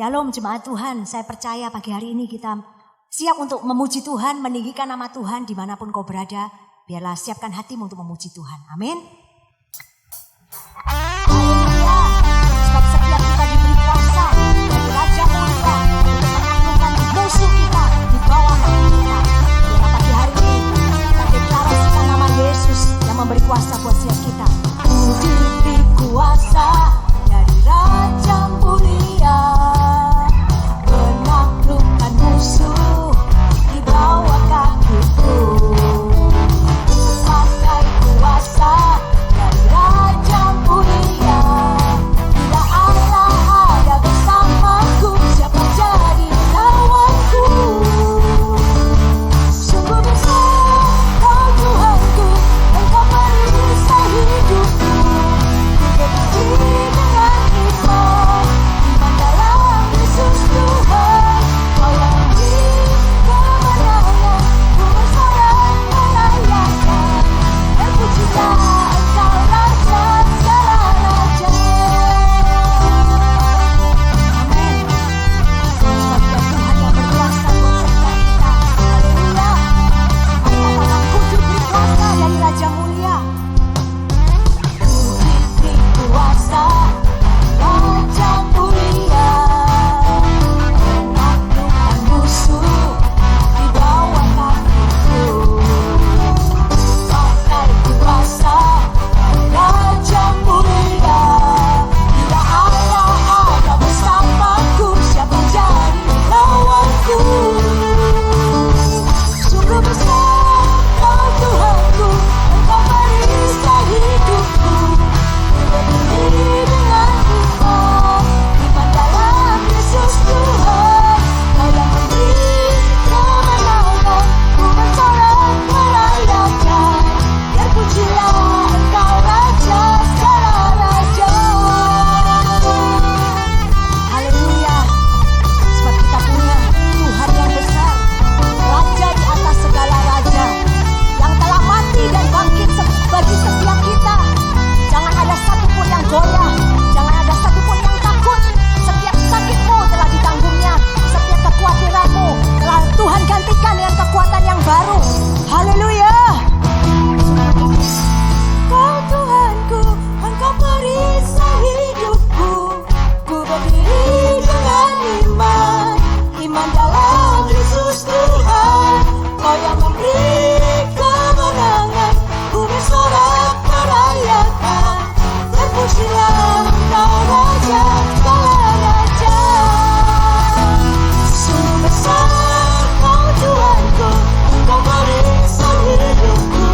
Shalom jemaat Tuhan, saya percaya pagi hari ini kita siap untuk memuji Tuhan, meninggikan nama Tuhan dimanapun kau berada. Biarlah siapkan hatimu untuk memuji Tuhan. Amin. Haleluya. Sebab setiap kita diberi kuasa dari Raja Mulia untuk menaklukkan musuh kita di bawah kaki kita. Biarlah pagi hari ini kita deklarasikan nama Yesus yang memberi kuasa buat setiap kita. Diberi kuasa dari Raja Mulia, menaklukkan musuh di bawah kakiku. Pakai kuasa dari Raja Mulia, bila Allah ada bersamaku, siapa jadi lawanku? Sungguh besar Kau Tuhanku, Engkau perisai hidupku. Berdiri dengan iman dalam Yesus Tuhan. Kau yang memberi kemenangan, ku bersorak merayakan. Terpujilah Engkau Raja segala raja. Amin. Sebab Dia Tuhan yang berkuasa buat setiap kita. Haleluya. Mari katakan, ku diberi kuasa dari Raja Mulia. Diberi kuasa Raja Mulia, menaklukkan musuh di bawah kakiku. Pakai kuasa Raja Mulia, bila Allah ada bersamaku, siapa jadi lawanku? Sungguh besar Kau Tuhanku, Engkau perisai hidupku. Berdiri dengan iman dalam Yesus Tuhan. Kau yang memberi kemenangan, ku bersorak merayakan. Terpujilah Engkau Raja segala raja. Haleluya. Sebab kita punya Tuhan yang besar, Raja di atas segala raja, yang telah mati dan bangkit bagi setiap kita. Jangan ada satupun yang goyah, jangan ada satupun yang takut. Setiap sakitmu telah ditanggungnya, setiap kekhawatiranmu telah Tuhan gantikan dengan kekuatan yang baru. Haleluya. Kau Tuhanku, Engkau perisai hidupku. Ku berdiri dengan iman dalam Yesus Tuhan. Kau yang memberi kemenangan, ku bersorak merayakan. Terpujilah Engkau Raja segala raja. Sungguh besar Kau Tuhanku, Engkau perisai hidupku.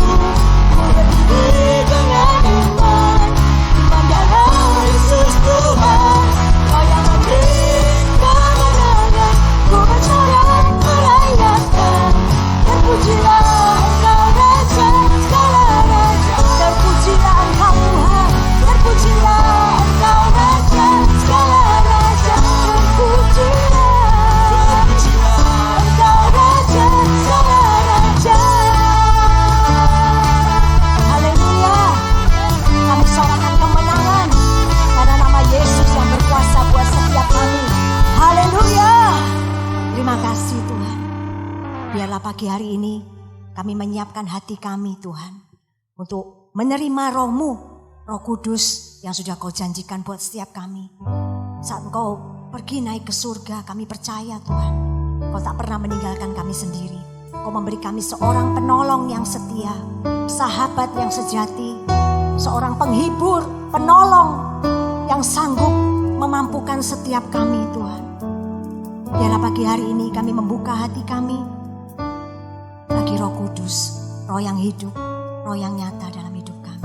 Ku berdiri dengan iman dalam Yesus Tuhan. Kau yang memberi kemenangan, ku bersorak merayakan. Terpujilah Engkau Raja segala raja. Terpujilah Engkau Tuhan, terpujilah Engkau Raja segala raja. Terpujilah Engkau Raja segala raja. Haleluya. Kami sorakan kemenangan karena nama Yesus yang berkuasa buat setiap kami. Haleluya. Terima kasih Tuhan. Biarlah pagi hari ini kami menyiapkan hati kami Tuhan, untuk menerima Roh-Mu, Roh Kudus yang sudah Kau janjikan buat setiap kami. Saat Engkau pergi naik ke surga, kami percaya Tuhan, Kau tak pernah meninggalkan kami sendiri. Kau memberi kami seorang penolong yang setia, sahabat yang sejati, seorang penghibur, penolong yang sanggup memampukan setiap kami Tuhan. Biarlah pagi hari ini kami membuka hati kami bagi Roh Kudus, Roh yang hidup, Roh yang nyata dalam hidup kami.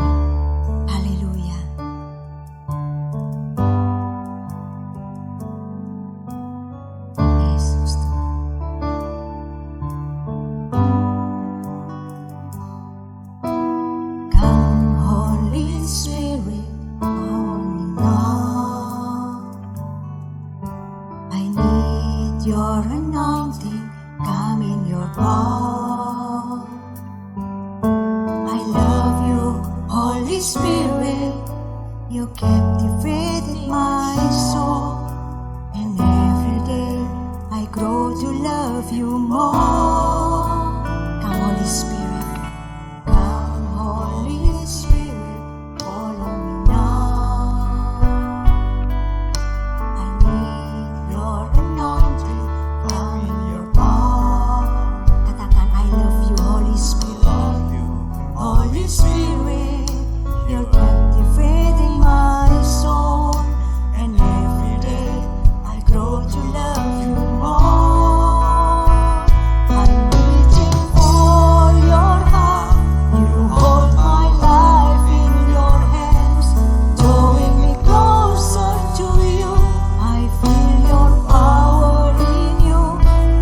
Haleluya. Yesus Tuhan. Come Holy Spirit, Holy Lord. I need your anointing, come in your power. I love you, Holy Spirit. You captivated my soul, and grow to love you more. Come Holy Spirit, come Holy Spirit, follow me now. I need your anointing, come in your power. Katakan, I love you Holy Spirit. Holy Spirit, you're captivating my soul, and every day I grow to love you more. I'm reaching for your heart, you hold my life in your hands, drawing me closer to you. I feel your power in you,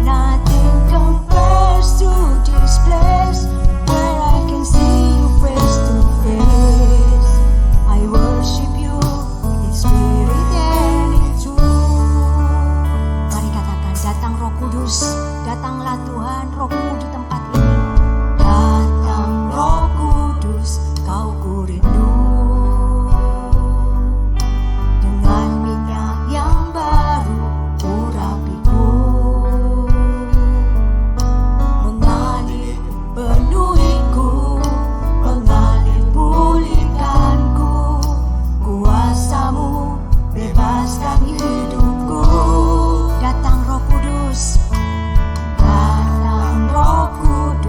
nothing compares to this place where I can see you face to face. I worship you in spirit and in truth. Mari katakan, datang Roh Kudus, datanglah Tuhan Roh-Mu di tempat ini. Datang Roh Kudus, kau ku rindu. Dengan minyak yang baru urapiku, mengalir penuhiku, mengalir pulihkanku. Kuasamu bebaskan hidupku. Datang Roh Kudus, datang Roh Kudus.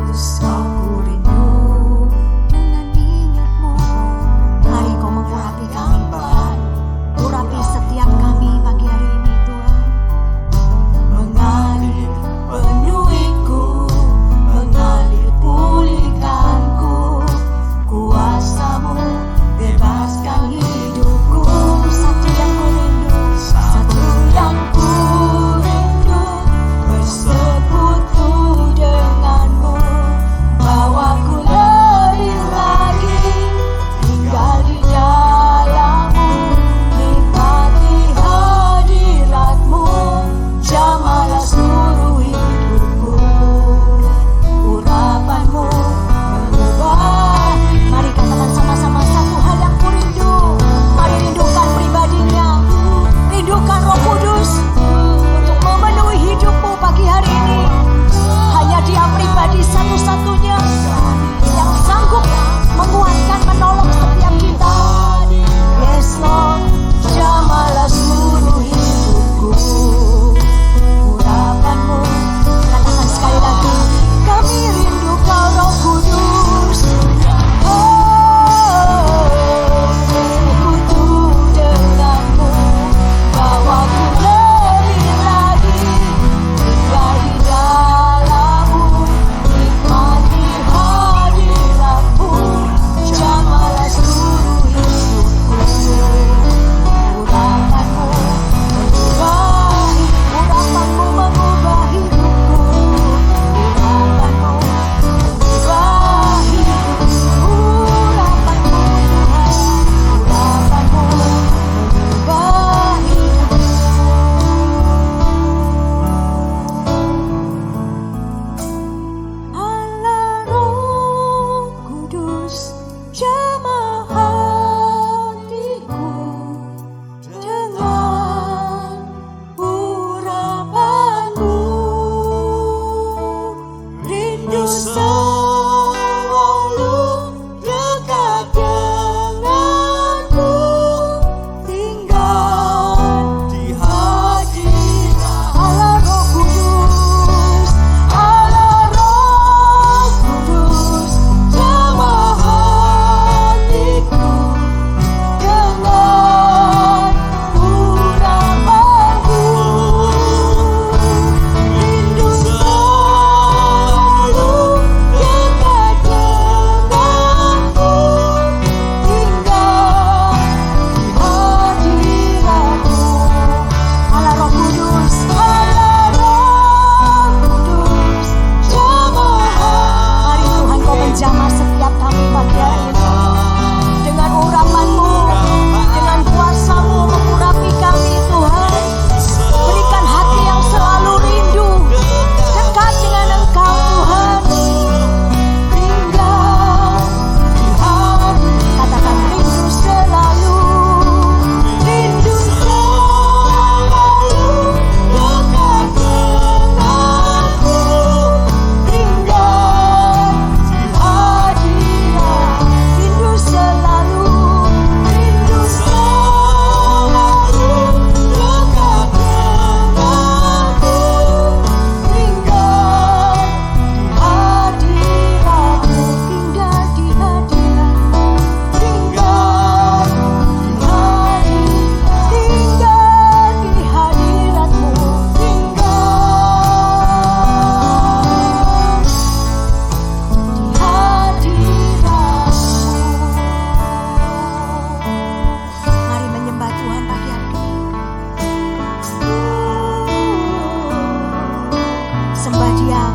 Dia,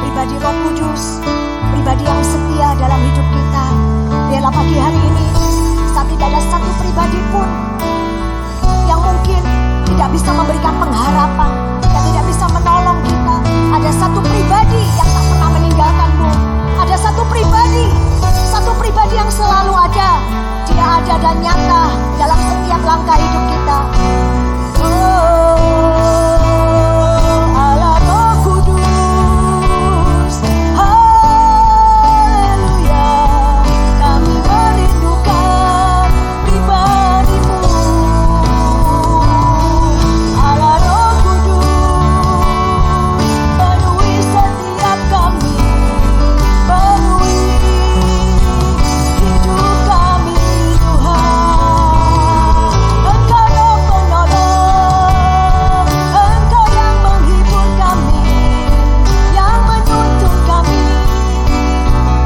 pribadi Roh Kudus, pribadi yang setia dalam hidup kita. Biarlah pagi hari ini, saat tidak ada satu pribadi pun yang mungkin tidak bisa memberikan pengharapan, yang tidak bisa menolong kita. Ada satu pribadi yang tak pernah meninggalkanmu. Ada satu pribadi yang selalu ada. Dia ada dan nyata dalam setiap langkah hidup kita. Allah Roh Kudus, haleluya, kami merindukan pribadi-Mu. Allah Roh Kudus, penuhi setiap kami, penuhi hidup kami Tuhan. Engkau Roh penolong, Engkau yang menghibur kami, yang menuntun kami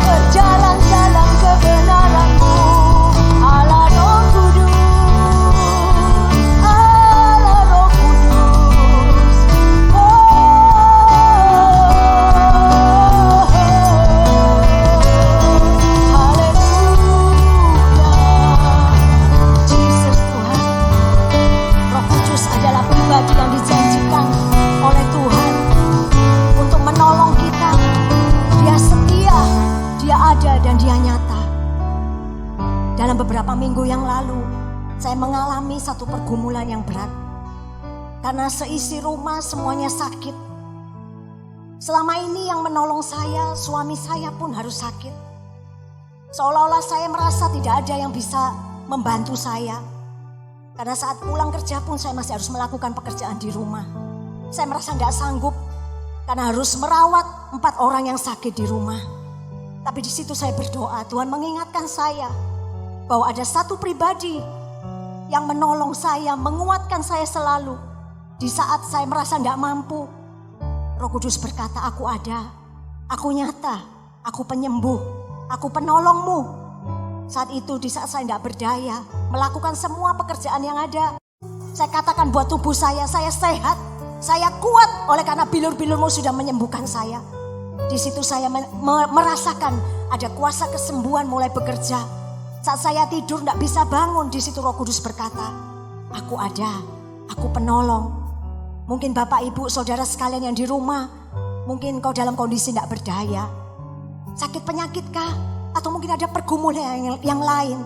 berjalan-jalan kebenaran-Mu. Allah Roh Kudus, Allah Roh Kudus, haleluya. Jesus Tuhan, Roh Kudus adalah pribadi yang dijanjikan oleh Tuhan untuk menolong kita. Dia setia, Dia ada dan Dia nyata. Dalam beberapa minggu yang lalu, saya mengalami satu pergumulan yang berat. Karena seisi rumah semuanya sakit. Selama ini yang menolong saya, suami saya pun harus sakit. Seolah-olah saya merasa tidak ada yang bisa membantu saya. Karena saat pulang kerja pun saya masih harus melakukan pekerjaan di rumah. Saya merasa tidak sanggup karena harus merawat 4 orang yang sakit di rumah. Tapi di situ saya berdoa, Tuhan mengingatkan saya bahwa ada satu pribadi yang menolong saya, menguatkan saya selalu. Di saat saya merasa tidak mampu, Roh Kudus berkata, aku ada, aku nyata, aku penyembuh, aku penolongmu. Saat itu di saat saya tidak berdaya melakukan semua pekerjaan yang ada, saya katakan buat tubuh saya sehat, saya kuat oleh karena bilur-bilurmu sudah menyembuhkan saya. Di situ saya merasakan ada kuasa kesembuhan mulai bekerja. Saat saya tidur tidak bisa bangun, di situ Roh Kudus berkata, aku ada, aku penolong. Mungkin Bapak Ibu Saudara sekalian yang di rumah, mungkin kau dalam kondisi tidak berdaya, sakit penyakitkah? Atau mungkin ada pergumulan yang lain.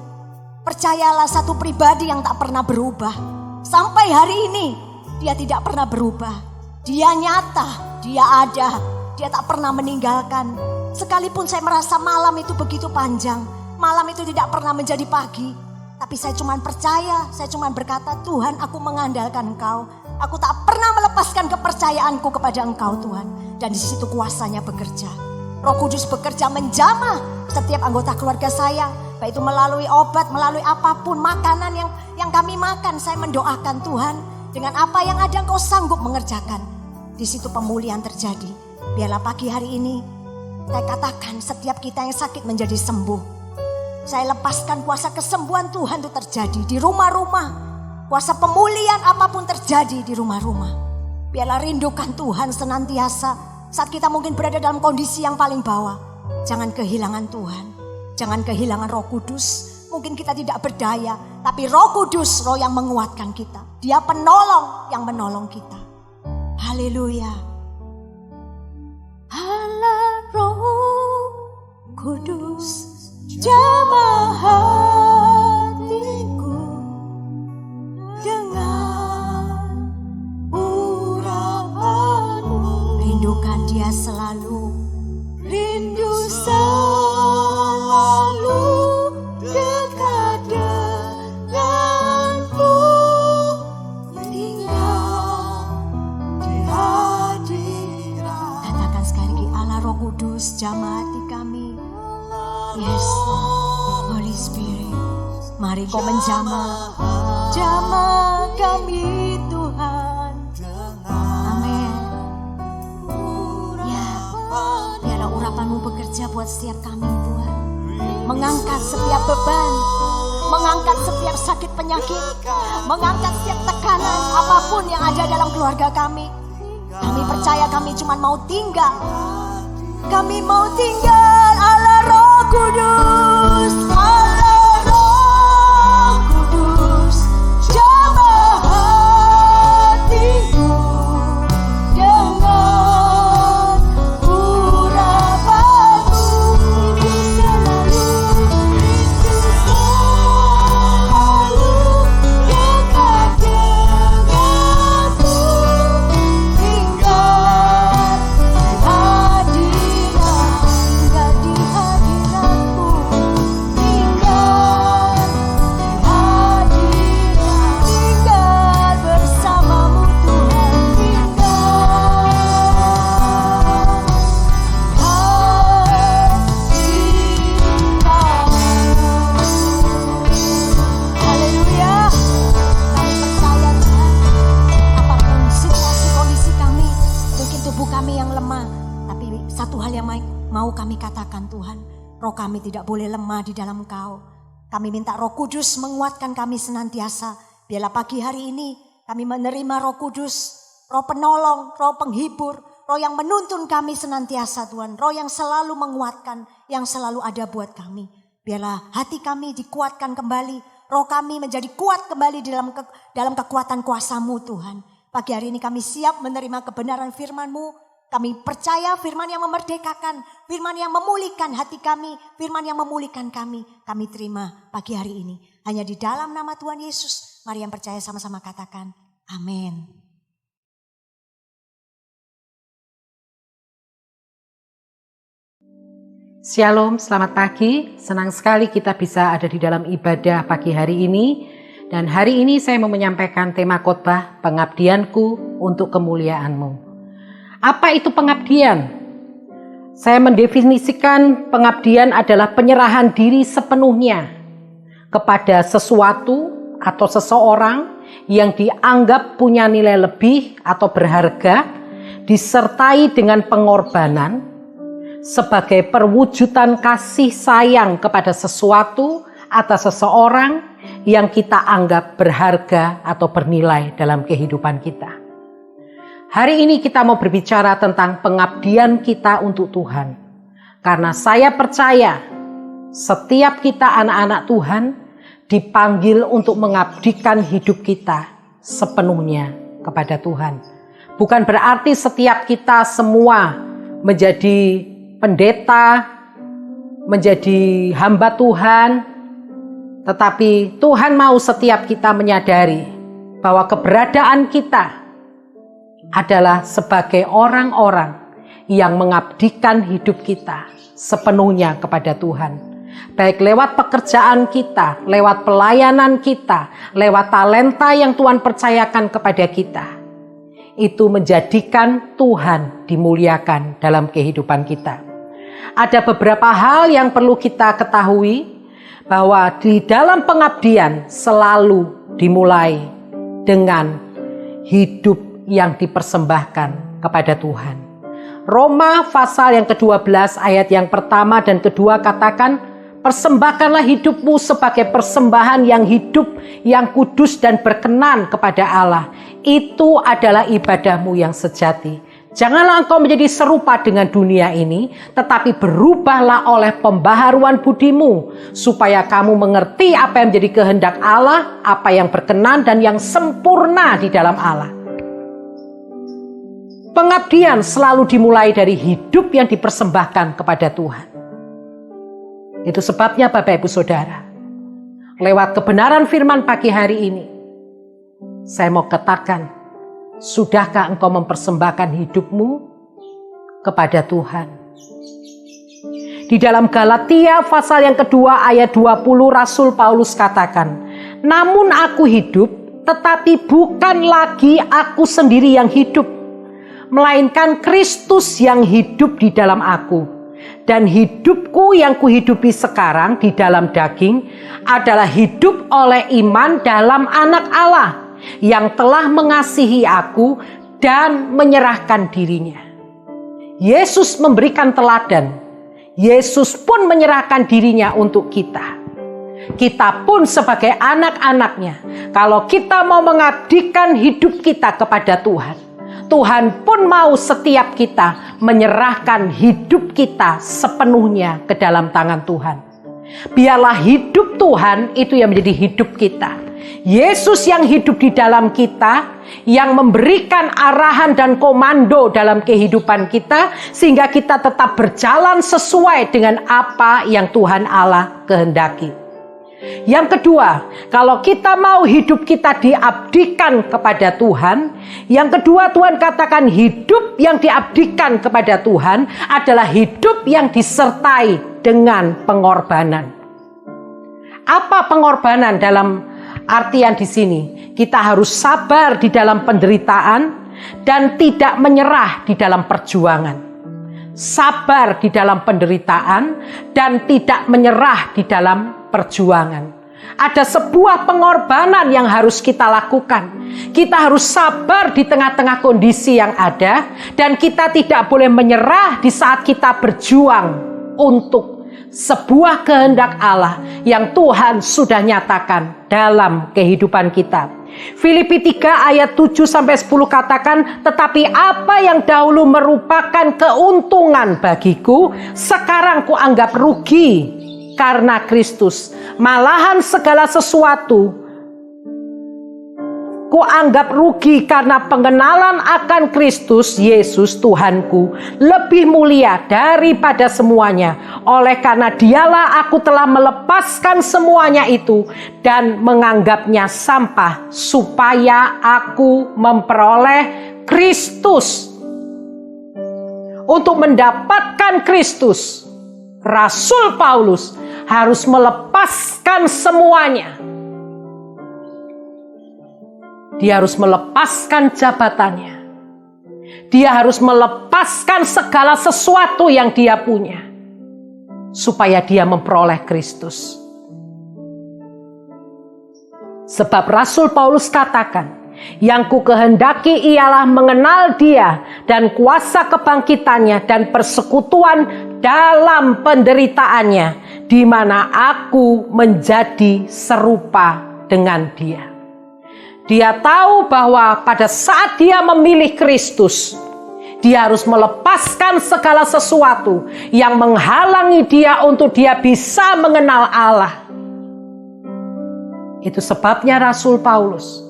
Percayalah satu pribadi yang tak pernah berubah. Sampai hari ini dia tidak pernah berubah. Dia nyata, dia ada, dia tak pernah meninggalkan. Sekalipun saya merasa malam itu begitu panjang, malam itu tidak pernah menjadi pagi, tapi saya cuma percaya, saya cuma berkata, Tuhan, aku mengandalkan Engkau. Aku tak pernah melepaskan kepercayaanku kepada Engkau, Tuhan. Dan di situ kuasanya bekerja. Roh Kudus bekerja menjamah setiap anggota keluarga saya, baik itu melalui obat, melalui apapun makanan yang kami makan. Saya mendoakan, Tuhan, dengan apa yang ada Engkau sanggup mengerjakan. Di situ pemulihan terjadi. Biarlah pagi hari ini saya katakan setiap kita yang sakit menjadi sembuh. Saya lepaskan kuasa kesembuhan Tuhan itu terjadi di rumah-rumah. Kuasa pemulihan apapun terjadi di rumah-rumah. Biarlah rindukan Tuhan senantiasa. Saat kita mungkin berada dalam kondisi yang paling bawah, jangan kehilangan Tuhan. Jangan kehilangan Roh Kudus. Mungkin kita tidak berdaya, tapi Roh Kudus, Roh yang menguatkan kita. Dia penolong yang menolong kita. Haleluya. Allah Roh Kudus, jamah hatiku dengan urapanmu. Rindukan Dia selalu, rindu selalu dekat denganmu, tinggal di hadirat. Katakan sekali lagi, Allah Roh Kudus, jamah hati kami. Yes, Holy Spirit, mari kau menjamah, jamah kami Tuhan. Amin. Ya, biarlah urapan-Mu bekerja buat setiap kami, Tuhan. Mengangkat setiap beban, mengangkat setiap sakit penyakit, mengangkat setiap tekanan apapun yang ada dalam keluarga kami. Kami Kami percaya kami cuma mau tinggal. Kami mau tinggal Allah Roh Kudus. Allah Roh Kudus, jamah hatiku dengan urapanmu. Selalu dekat denganku, tinggal di hadiratmu, tinggal bersamamu Tuhan, haleluya. Kami percaya Tuhan, apapun situasi kondisi kami, mungkin tubuh kami yang lemah, tapi satu hal yang mau kami katakan Tuhan, roh kami tidak boleh lemah di dalam Engkau. Kami minta Roh Kudus menguatkan kami senantiasa. Biarlah pagi hari ini kami menerima Roh Kudus, Roh penolong, Roh penghibur, Roh yang menuntun kami senantiasa Tuhan. Roh yang selalu menguatkan, yang selalu ada buat kami. Biarlah hati kami dikuatkan kembali, roh kami menjadi kuat kembali dalam kekuatan kuasa-Mu Tuhan. Pagi hari ini kami siap menerima kebenaran firman-Mu. Kami percaya firman yang memerdekakan, firman yang memulihkan hati kami, firman yang memulihkan kami. Kami terima pagi hari ini. Hanya di dalam nama Tuhan Yesus. Mari yang percaya sama-sama katakan, amin. Shalom, selamat pagi. Senang sekali kita bisa ada di dalam ibadah pagi hari ini. Dan hari ini saya mau menyampaikan tema khotbah pengabdianku untuk kemuliaan-Mu. Apa itu pengabdian? Saya mendefinisikan pengabdian adalah penyerahan diri sepenuhnya kepada sesuatu atau seseorang yang dianggap punya nilai lebih atau berharga, disertai dengan pengorbanan sebagai perwujudan kasih sayang kepada sesuatu atau seseorang yang kita anggap berharga atau bernilai dalam kehidupan kita. Hari ini kita mau berbicara tentang pengabdian kita untuk Tuhan. Karena saya percaya setiap kita anak-anak Tuhan dipanggil untuk mengabdikan hidup kita sepenuhnya kepada Tuhan. Bukan berarti setiap kita semua menjadi pendeta, menjadi hamba Tuhan, tetapi Tuhan mau setiap kita menyadari bahwa keberadaan kita adalah sebagai orang-orang yang mengabdikan hidup kita sepenuhnya kepada Tuhan. Baik lewat pekerjaan kita, lewat pelayanan kita, lewat talenta yang Tuhan percayakan kepada kita. Itu menjadikan Tuhan dimuliakan dalam kehidupan kita. Ada beberapa hal yang perlu kita ketahui bahwa di dalam pengabdian selalu dimulai dengan hidup yang dipersembahkan kepada Tuhan. Roma pasal yang ke-12 ayat yang pertama dan kedua katakan, persembahkanlah hidupmu sebagai persembahan yang hidup, yang kudus dan berkenan kepada Allah. Itu adalah ibadahmu yang sejati. Janganlah engkau menjadi serupa dengan dunia ini, tetapi berubahlah oleh pembaharuan budimu, supaya kamu mengerti apa yang menjadi kehendak Allah, apa yang berkenan dan yang sempurna di dalam Allah. Pengabdian selalu dimulai dari hidup yang dipersembahkan kepada Tuhan. Itu sebabnya Bapak Ibu Saudara, lewat kebenaran firman pagi hari ini, saya mau katakan, sudahkah engkau mempersembahkan hidupmu kepada Tuhan? Di dalam Galatia pasal yang kedua ayat 20 Rasul Paulus katakan, namun aku hidup, tetapi bukan lagi aku sendiri yang hidup, melainkan Kristus yang hidup di dalam aku. Dan hidupku yang kuhidupi sekarang di dalam daging adalah hidup oleh iman dalam Anak Allah yang telah mengasihi aku dan menyerahkan dirinya. Yesus memberikan teladan. Yesus pun menyerahkan dirinya untuk kita. Kita pun sebagai anak-anaknya, kalau kita mau mengabdikan hidup kita kepada Tuhan, Tuhan pun mau setiap kita menyerahkan hidup kita sepenuhnya ke dalam tangan Tuhan. Biarlah hidup Tuhan itu yang menjadi hidup kita. Yesus yang hidup di dalam kita, yang memberikan arahan dan komando dalam kehidupan kita, sehingga kita tetap berjalan sesuai dengan apa yang Tuhan Allah kehendaki. Yang kedua, kalau kita mau hidup kita diabdikan kepada Tuhan, yang kedua Tuhan katakan hidup yang diabdikan kepada Tuhan adalah hidup yang disertai dengan pengorbanan. Apa pengorbanan dalam artian di sini? Kita harus sabar di dalam penderitaan dan tidak menyerah di dalam perjuangan. Sabar di dalam penderitaan dan tidak menyerah di dalam perjuangan. Ada sebuah pengorbanan yang harus kita lakukan. Kita harus sabar di tengah-tengah kondisi yang ada, dan kita tidak boleh menyerah di saat kita berjuang untuk sebuah kehendak Allah yang Tuhan sudah nyatakan dalam kehidupan kita. Filipi 3 ayat 7-10 katakan, tetapi apa yang dahulu merupakan keuntungan bagiku, sekarang kuanggap rugi karena Kristus. Malahan segala sesuatu kuanggap rugi karena pengenalan akan Kristus Yesus Tuhanku lebih mulia daripada semuanya. Oleh karena dialah aku telah melepaskan semuanya itu dan menganggapnya sampah, supaya aku memperoleh Kristus. Untuk mendapatkan Kristus, Rasul Paulus harus melepaskan semuanya. Dia harus melepaskan jabatannya. Dia harus melepaskan segala sesuatu yang dia punya, supaya dia memperoleh Kristus. Sebab Rasul Paulus katakan, yang ku kehendaki ialah mengenal Dia dan kuasa kebangkitannya dan persekutuan dalam penderitaannya, di mana aku menjadi serupa dengan Dia. Dia tahu bahwa pada saat dia memilih Kristus, dia harus melepaskan segala sesuatu yang menghalangi dia untuk dia bisa mengenal Allah. Itu sebabnya Rasul Paulus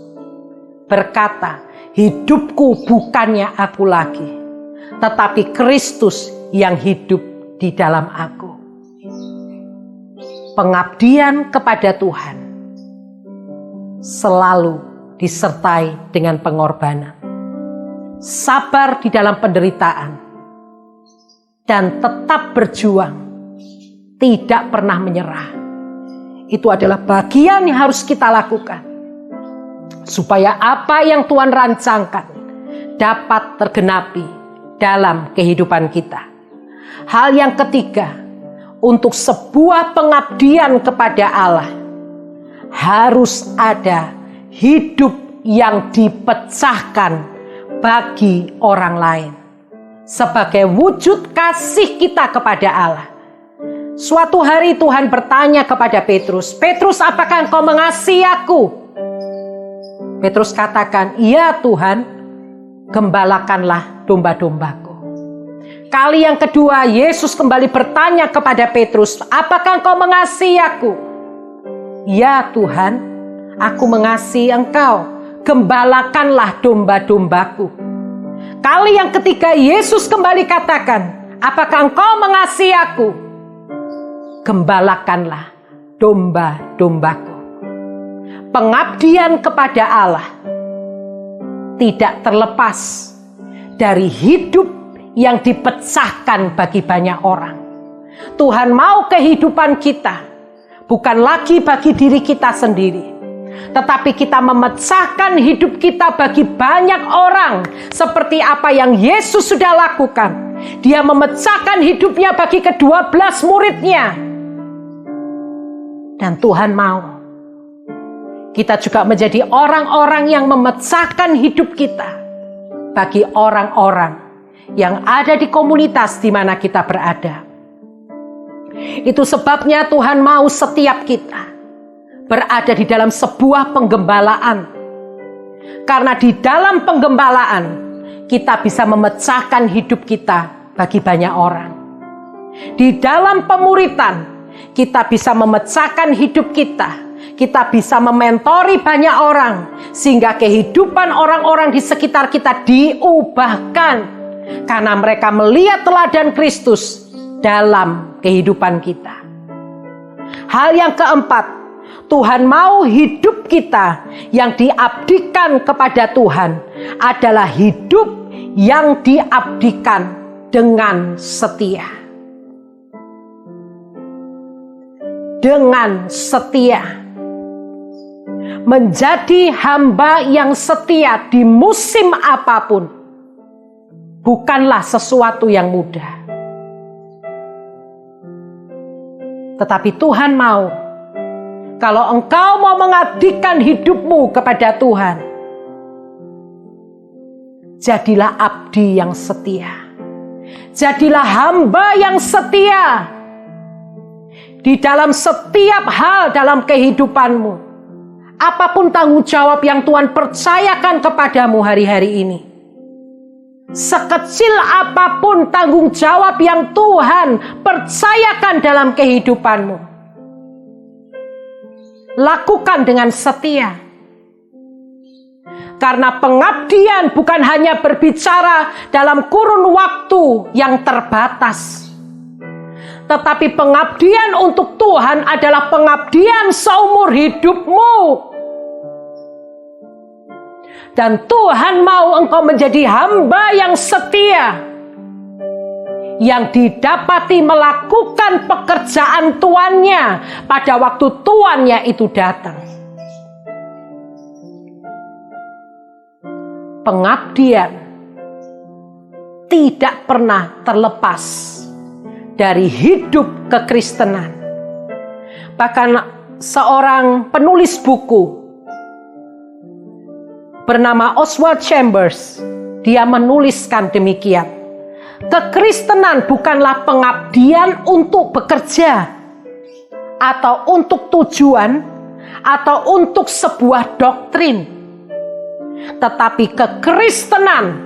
berkata, hidupku bukannya aku lagi, tetapi Kristus yang hidup di dalam aku. Pengabdian kepada Tuhan selalu disertai dengan pengorbanan. Sabar di dalam penderitaan dan tetap berjuang, tidak pernah menyerah. Itu adalah bagian yang harus kita lakukan, supaya apa yang Tuhan rancangkan dapat tergenapi dalam kehidupan kita. Hal yang ketiga, untuk sebuah pengabdian kepada Allah harus ada hidup yang dipecahkan bagi orang lain sebagai wujud kasih kita kepada Allah. Suatu hari Tuhan bertanya kepada Petrus, Petrus, apakah engkau mengasihi aku? Petrus katakan, iya Tuhan, gembalakanlah domba-dombaku. Kali yang kedua Yesus kembali bertanya kepada Petrus, apakah engkau mengasihi aku? Ya Tuhan, aku mengasihi engkau, gembalakanlah domba-dombaku. Kali yang ketiga Yesus kembali katakan, apakah engkau mengasihi aku? Gembalakanlah domba-dombaku. Pengabdian kepada Allah tidak terlepas dari hidup yang dipecahkan bagi banyak orang. Tuhan mau kehidupan kita bukan lagi bagi diri kita sendiri, tetapi kita memecahkan hidup kita bagi banyak orang, seperti apa yang Yesus sudah lakukan. Dia memecahkan hidupnya bagi ke-12 muridnya. Dan Tuhan mau kita juga menjadi orang-orang yang memecahkan hidup kita bagi orang-orang yang ada di komunitas di mana kita berada. Itu sebabnya Tuhan mau setiap kita berada di dalam sebuah penggembalaan. Karena di dalam penggembalaan kita bisa memecahkan hidup kita bagi banyak orang. Di dalam pemuritan, kita bisa memecahkan hidup kita. Kita bisa mementori banyak orang, sehingga kehidupan orang-orang di sekitar kita diubahkan, karena mereka melihat teladan Kristus dalam kehidupan kita. Hal yang keempat, Tuhan mau hidup kita yang diabdikan kepada Tuhan adalah hidup yang diabdikan dengan setia. Dengan setia. Menjadi hamba yang setia di musim apapun bukanlah sesuatu yang mudah. Tetapi Tuhan mau, kalau engkau mau mengabdikan hidupmu kepada Tuhan, jadilah abdi yang setia. Jadilah hamba yang setia di dalam setiap hal dalam kehidupanmu. Apapun tanggung jawab yang Tuhan percayakan kepadamu hari-hari ini, sekecil apapun tanggung jawab yang Tuhan percayakan dalam kehidupanmu, lakukan dengan setia. Karena pengabdian bukan hanya berbicara dalam kurun waktu yang terbatas, tetapi pengabdian untuk Tuhan adalah pengabdian seumur hidupmu. Dan Tuhan mau engkau menjadi hamba yang setia, yang didapati melakukan pekerjaan tuannya pada waktu tuannya itu datang. Pengabdian tidak pernah terlepas dari hidup kekristenan. Bahkan seorang penulis buku bernama Oswald Chambers, dia menuliskan demikian: kekristenan bukanlah pengabdian untuk bekerja, atau untuk tujuan, atau untuk sebuah doktrin. Tetapi kekristenan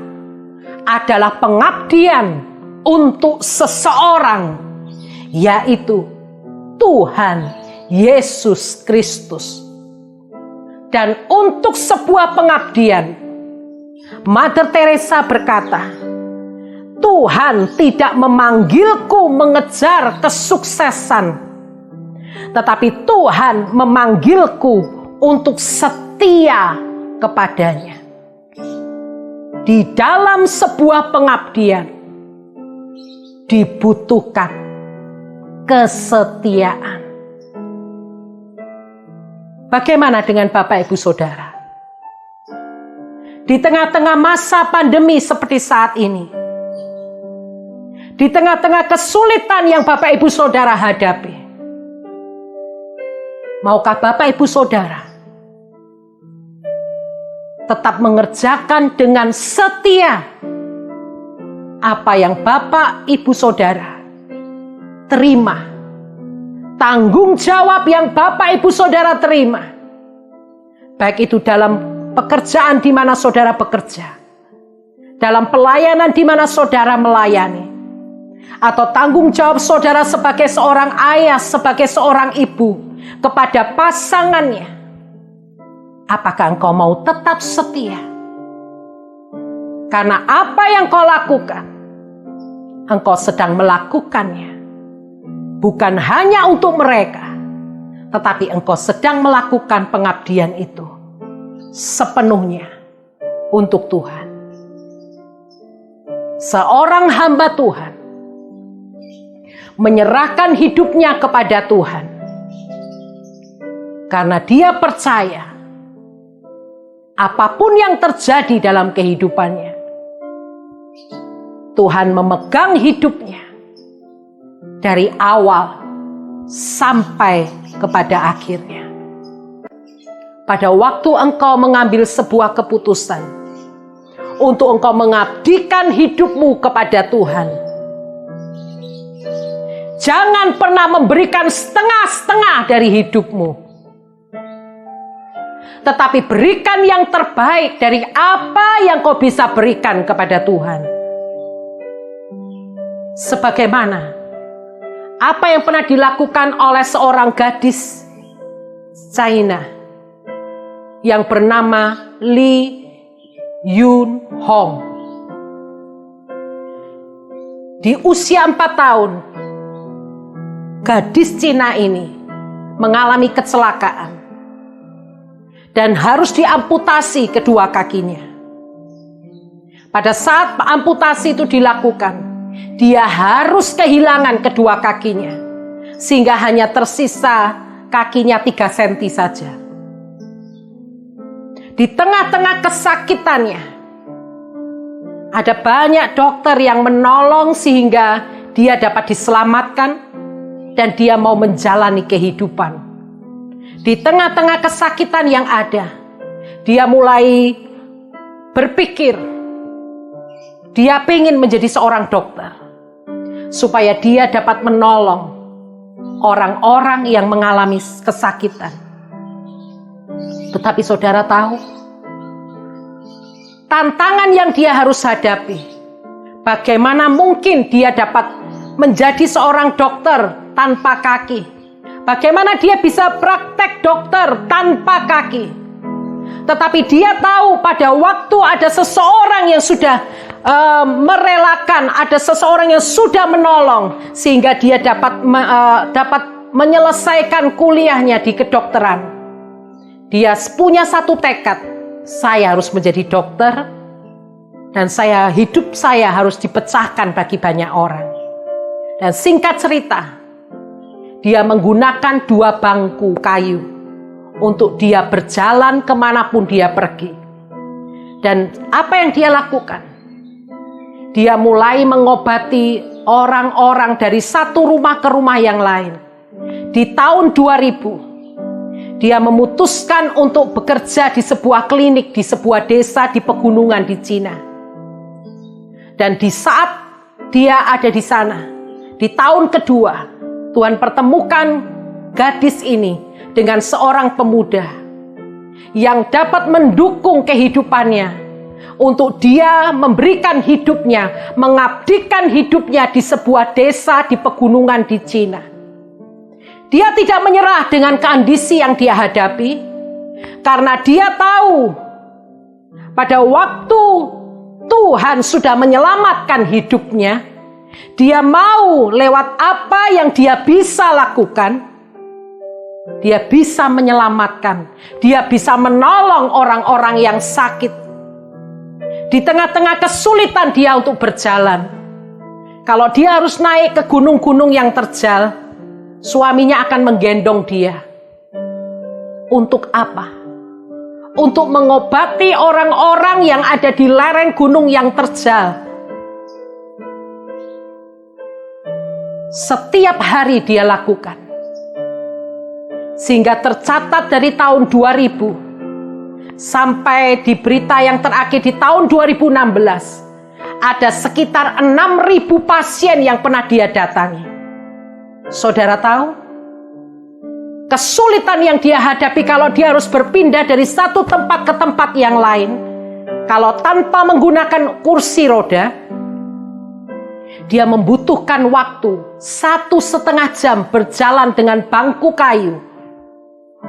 adalah pengabdian untuk seseorang, yaitu Tuhan Yesus Kristus. Dan untuk sebuah pengabdian, Mother Teresa berkata, Tuhan tidak memanggilku mengejar kesuksesan, tetapi Tuhan memanggilku untuk setia kepadanya. Di dalam sebuah pengabdian dibutuhkan kesetiaan. Bagaimana dengan Bapak Ibu Saudara? Di tengah-tengah masa pandemi seperti saat ini, di tengah-tengah kesulitan yang Bapak Ibu Saudara hadapi, maukah Bapak Ibu Saudara tetap mengerjakan dengan setia apa yang Bapak Ibu Saudara terima, tanggung jawab yang Bapak Ibu Saudara terima, baik itu dalam pekerjaan di mana saudara bekerja, dalam pelayanan di mana saudara melayani, atau tanggung jawab saudara sebagai seorang ayah, sebagai seorang ibu kepada pasangannya. Apakah engkau mau tetap setia? Karena apa yang kau lakukan, engkau sedang melakukannya bukan hanya untuk mereka, tetapi engkau sedang melakukan pengabdian itu sepenuhnya untuk Tuhan. Seorang hamba Tuhan menyerahkan hidupnya kepada Tuhan karena dia percaya apapun yang terjadi dalam kehidupannya, Tuhan memegang hidupnya dari awal sampai kepada akhirnya. Pada waktu engkau mengambil sebuah keputusan untuk engkau mengabdikan hidupmu kepada Tuhan, jangan pernah memberikan setengah-setengah dari hidupmu. tetapi berikan yang terbaik dari apa yang kau bisa berikan kepada Tuhan. Sebagaimana apa yang pernah dilakukan oleh seorang gadis China yang bernama Lee Yun Hong. Di usia 4 tahun, gadis Cina ini mengalami kecelakaan dan harus diamputasi kedua kakinya. Pada saat amputasi itu dilakukan, dia harus kehilangan kedua kakinya, sehingga hanya tersisa kakinya 3 cm saja. Di tengah-tengah kesakitannya, ada banyak dokter yang menolong sehingga dia dapat diselamatkan dan dia mau menjalani kehidupan. Di tengah-tengah kesakitan yang ada, dia mulai berpikir, dia ingin menjadi seorang dokter, supaya dia dapat menolong orang-orang yang mengalami kesakitan. Tetapi saudara tahu, tantangan yang dia harus hadapi, bagaimana mungkin dia dapat menjadi seorang dokter tanpa kaki? Bagaimana dia bisa praktek dokter tanpa kaki? Tetapi dia tahu pada waktu ada seseorang yang sudah merelakan, ada seseorang yang sudah menolong, sehingga dia dapat menyelesaikan kuliahnya di kedokteran. Dia punya satu tekad, saya harus menjadi dokter dan hidup saya harus dipecahkan bagi banyak orang. Dan singkat cerita, dia menggunakan 2 bangku kayu untuk dia berjalan kemanapun dia pergi. Dan apa yang dia lakukan? Dia mulai mengobati orang-orang dari satu rumah ke rumah yang lain. Di tahun 2000, dia memutuskan untuk bekerja di sebuah klinik di sebuah desa di pegunungan di Cina. Dan di saat dia ada di sana, di tahun kedua, Tuhan pertemukan gadis ini dengan seorang pemuda yang dapat mendukung kehidupannya untuk dia memberikan hidupnya, mengabdikan hidupnya di sebuah desa di pegunungan di Cina. Dia tidak menyerah dengan kondisi yang dia hadapi, karena dia tahu pada waktu Tuhan sudah menyelamatkan hidupnya, dia mau lewat apa yang dia bisa lakukan, dia bisa menyelamatkan, dia bisa menolong orang-orang yang sakit. Di tengah-tengah kesulitan dia untuk berjalan, kalau dia harus naik ke gunung-gunung yang terjal, suaminya akan menggendong dia. Untuk apa? Untuk mengobati orang-orang yang ada di lereng gunung yang terjal. Setiap hari dia lakukan. Sehingga tercatat dari tahun 2000 sampai di berita yang terakhir di tahun 2016, ada sekitar 6.000 pasien yang pernah dia datangi. Saudara tahu, kesulitan yang dia hadapi kalau dia harus berpindah dari satu tempat ke tempat yang lain, kalau tanpa menggunakan kursi roda, dia membutuhkan waktu 1,5 jam berjalan dengan bangku kayu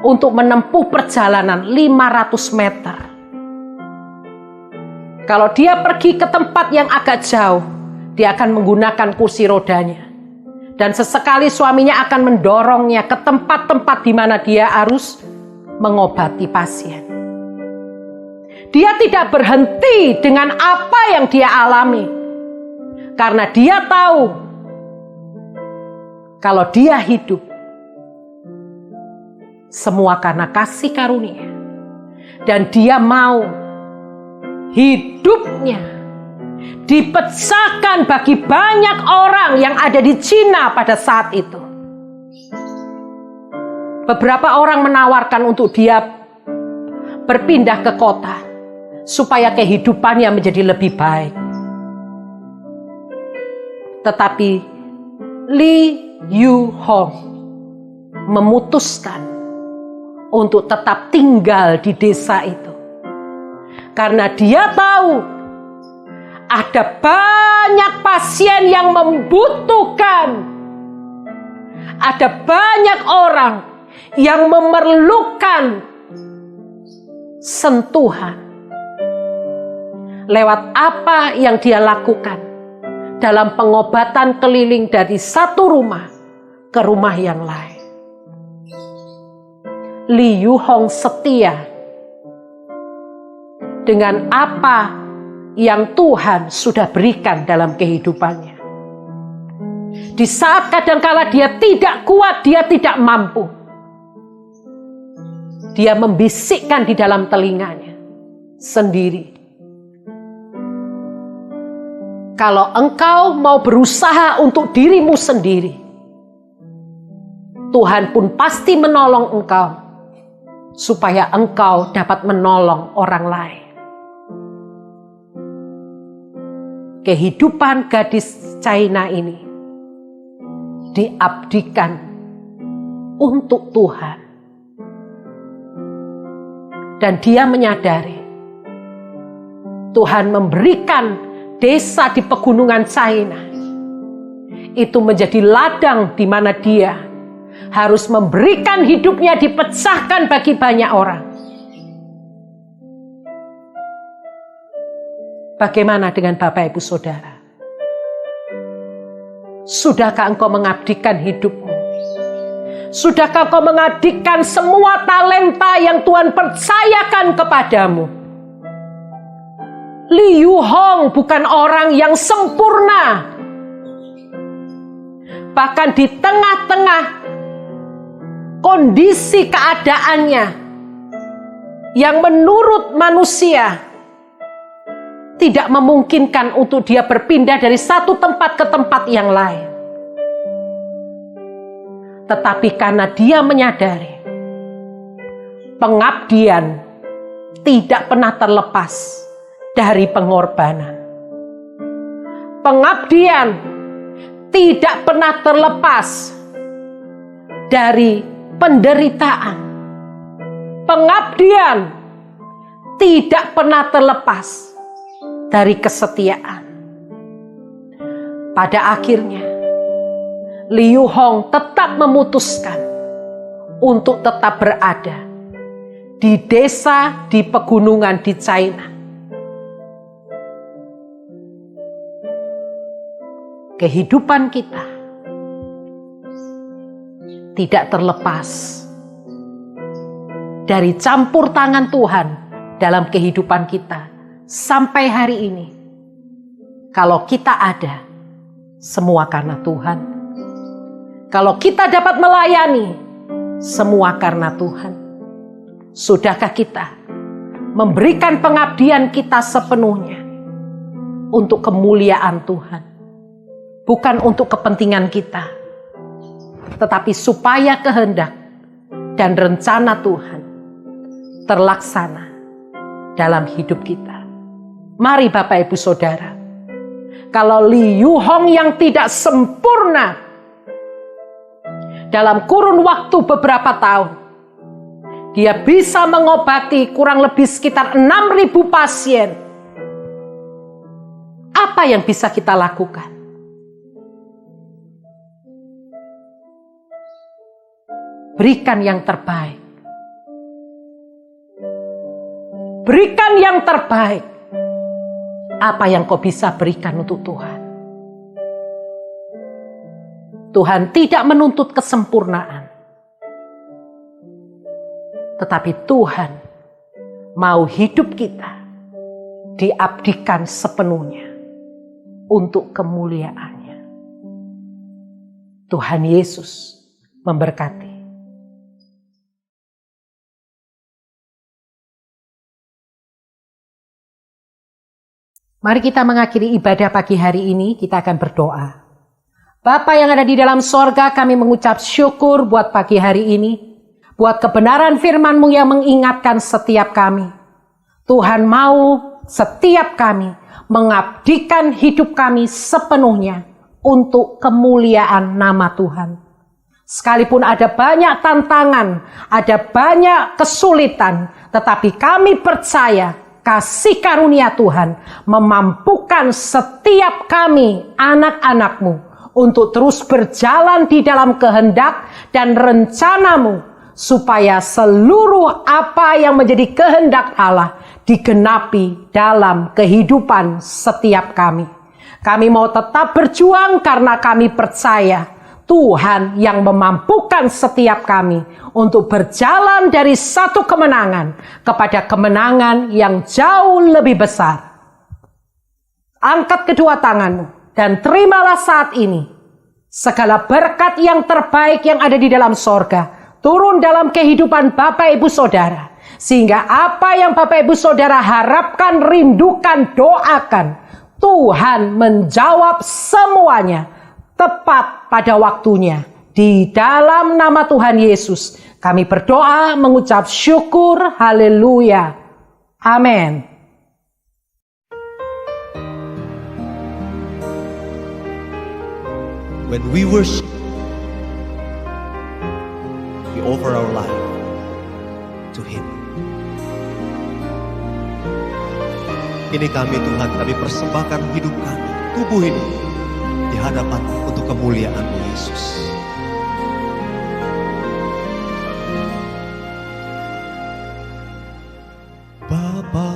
untuk menempuh perjalanan 500 meter. Kalau dia pergi ke tempat yang agak jauh, dia akan menggunakan kursi rodanya. Dan sesekali suaminya akan mendorongnya ke tempat-tempat di mana dia harus mengobati pasien. Dia tidak berhenti dengan apa yang dia alami. Karena dia tahu, kalau dia hidup, semua karena kasih karunia. Dan dia mau hidupnya dipecahkan bagi banyak orang yang ada di Cina pada saat itu. Beberapa orang menawarkan untuk dia berpindah ke kota supaya kehidupannya menjadi lebih baik. Tetapi Lee Yu Hong memutuskan untuk tetap tinggal di desa itu. Karena dia tahu ada banyak pasien yang membutuhkan. Ada banyak orang yang memerlukan sentuhan. Lewat apa yang dia lakukan dalam pengobatan keliling dari satu rumah ke rumah yang lain. Lee Yu Hong setia dengan apa yang Tuhan sudah berikan dalam kehidupannya. Di saat kadangkala dia tidak kuat, dia tidak mampu, dia membisikkan di dalam telinganya sendiri, kalau engkau mau berusaha untuk dirimu sendiri, Tuhan pun pasti menolong engkau, supaya engkau dapat menolong orang lain. Kehidupan gadis China ini diabdikan untuk Tuhan. Dan dia menyadari Tuhan memberikan desa di pegunungan China itu menjadi ladang di mana dia harus memberikan hidupnya dipecahkan bagi banyak orang. Bagaimana dengan Bapak Ibu Saudara? Sudahkah engkau mengabdikan hidupmu? Sudahkah engkau mengabdikan semua talenta yang Tuhan percayakan kepadamu? Lee Yu Hong bukan orang yang sempurna. Bahkan di tengah-tengah kondisi keadaannya yang menurut manusia tidak memungkinkan untuk dia berpindah dari satu tempat ke tempat yang lain. Tetapi karena dia menyadari pengabdian tidak pernah terlepas dari pengorbanan. Pengabdian tidak pernah terlepas dari penderitaan. Pengabdian tidak pernah terlepas dari kesetiaan. Pada akhirnya, Lee Yu Hong tetap memutuskan untuk tetap berada di desa di pegunungan di China. Kehidupan kita tidak terlepas dari campur tangan Tuhan dalam kehidupan kita sampai hari ini. Kalau kita ada, semua karena Tuhan. Kalau kita dapat melayani, semua karena Tuhan. Sudahkah kita memberikan pengabdian kita sepenuhnya untuk kemuliaan Tuhan? Bukan untuk kepentingan kita, tetapi supaya kehendak dan rencana Tuhan terlaksana dalam hidup kita. Mari Bapak Ibu Saudara, kalau Lee Yu Hong yang tidak sempurna dalam kurun waktu beberapa tahun, dia bisa mengobati kurang lebih sekitar 6.000 pasien. Apa yang bisa kita lakukan? Berikan yang terbaik. Berikan yang terbaik. Apa yang kau bisa berikan untuk Tuhan? Tuhan tidak menuntut kesempurnaan. Tetapi Tuhan mau hidup kita diabdikan sepenuhnya untuk kemuliaan-Nya. Tuhan Yesus memberkati. Mari kita mengakhiri ibadah pagi hari ini, kita akan berdoa. Bapa yang ada di dalam sorga, kami mengucap syukur buat pagi hari ini, buat kebenaran firman-Mu yang mengingatkan setiap kami. Tuhan mau setiap kami mengabdikan hidup kami sepenuhnya untuk kemuliaan nama Tuhan. Sekalipun ada banyak tantangan, ada banyak kesulitan, tetapi kami percaya kasih karunia Tuhan memampukan setiap kami, anak-anak-Mu, untuk terus berjalan di dalam kehendak dan rencana-Mu, supaya seluruh apa yang menjadi kehendak Allah digenapi dalam kehidupan setiap kami. Kami mau tetap berjuang karena kami percaya Tuhan yang memampukan setiap kami untuk berjalan dari satu kemenangan kepada kemenangan yang jauh lebih besar. Angkat kedua tanganmu dan terimalah saat ini segala berkat yang terbaik yang ada di dalam sorga turun dalam kehidupan Bapak Ibu Saudara. Sehingga apa yang Bapak Ibu Saudara harapkan, rindukan, doakan, Tuhan menjawab semuanya tepat pada waktunya. Di dalam nama Tuhan Yesus kami berdoa mengucap syukur. Haleluya. Amin. When we worship, we offer our life to Him. Ini kami Tuhan, kami persembahkan hidup kami, tubuh ini di hadapan untuk kemuliaan-Mu Yesus. Bapa,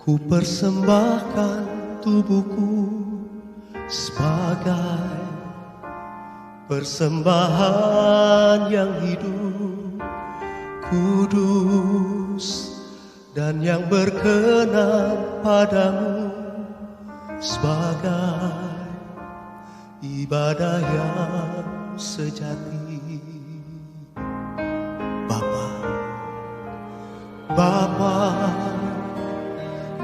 ku persembahkan tubuhku sebagai persembahan yang hidup, kudus, dan yang berkenan padamu, sebagai ibadah yang sejati. Bapa,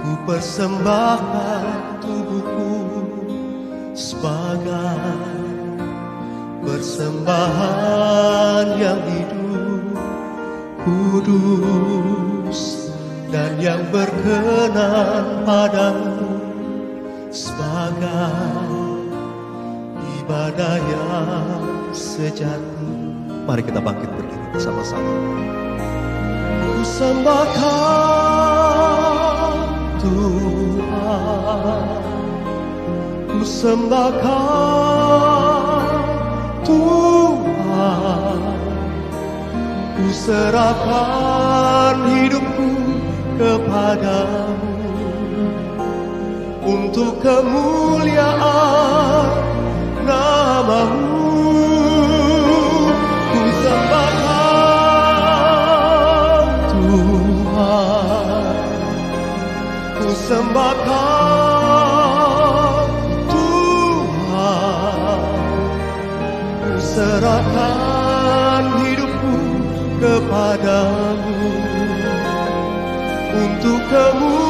ku persembahkan tubuhku sebagai persembahan yang hidup, kudus, dan yang berkenan padamu, sebagai ibadah yang sejati. Mari kita bangkit berdiri bersama-sama. Ku sembahkan Tuhan, ku sembahkan Tuhan, ku serahkan hidupku kepadamu untuk kemuliaan nama-Mu. Ku sembahkan Tuhan, ku sembahkan Tuhan, ku serahkan hidupku kepadamu untuk kemuliaan